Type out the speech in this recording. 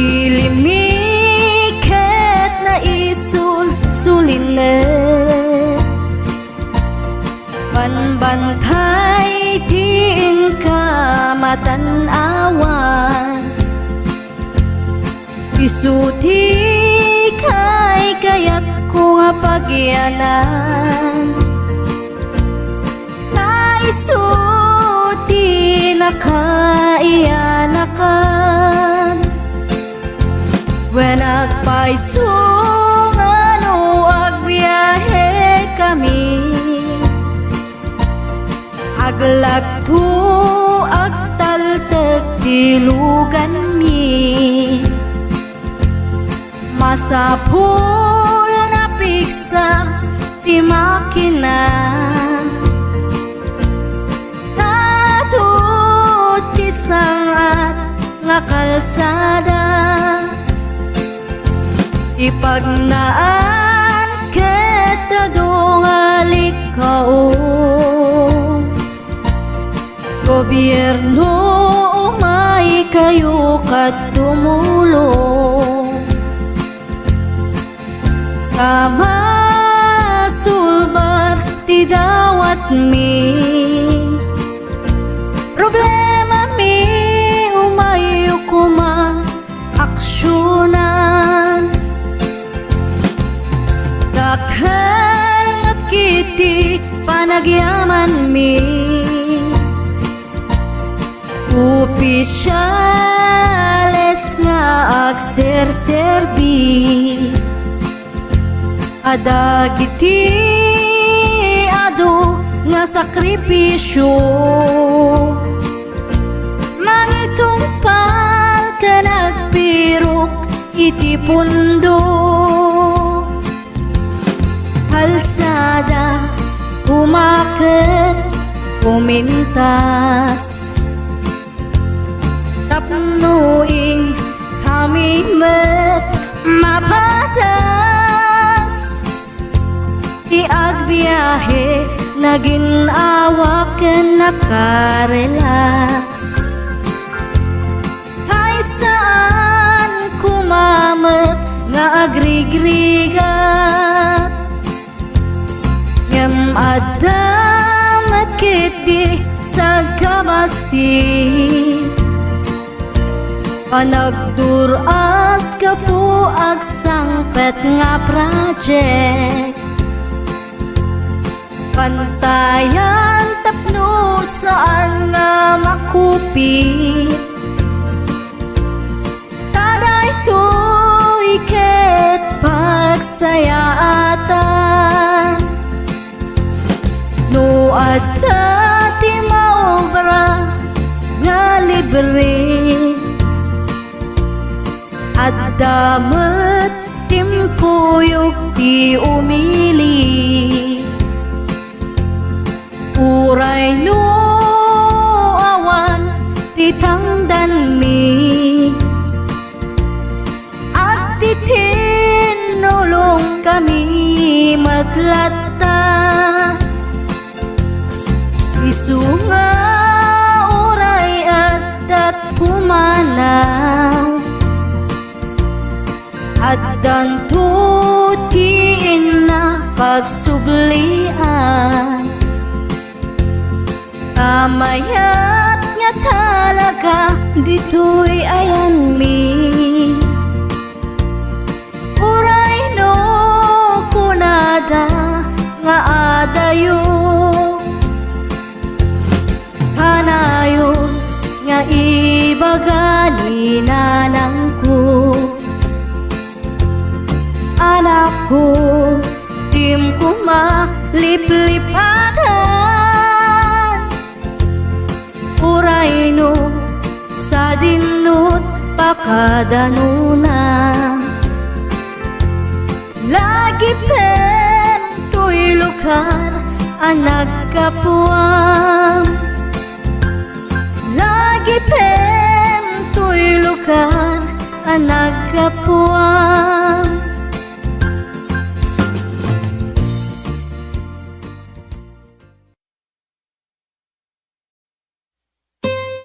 Ilimiket na isul sulinet panbantay din ka matanawan isuti kay kaya't ko nga pagyanan na isuti na kaiyanakan when agpaisong ano agbiyahe kami aglagto agtaltag tilugan mi masapul na piksa ti makina natut ti sangat nga kalsada ipagnaan ket dongalik kao gobyerno umay kayo kat tumulong kama sulbar ti dawat mi problema mi umayo kuma aksyonan dakhan at kiti panagyaman mi opisyales nga agserserbi adagiti ado nga sakripisyo mangitumpal ka nagpirok iti pundo kalsada umaket pumintas tapnuing kami met mapatas iagbiyahe naginawaken nakarelax hay saan kumamet nga agrigrigat ngem adamat kiti sa kamasi panagduras ka po agsangpet nga project pantayan tapno saan nga makupit taday to'y ket pagsayaatan no adda ti maobra nga libre at damat timpuyog ti umili uray no awan ti tangdan mi at ti tinulong kami matlatta isunga uray at pumanaw at dantutiin na pagsublian tamayat nga talaga dito'y ayan mi uray no kunada nga adayo hanayon nga ibagani nanang ko anak ko tim ko maliplipatan uray no sa dinut pakadanuna lagi pen to'y lugar ang nagkapuam lagi pen to'y lugar ang nagkapuam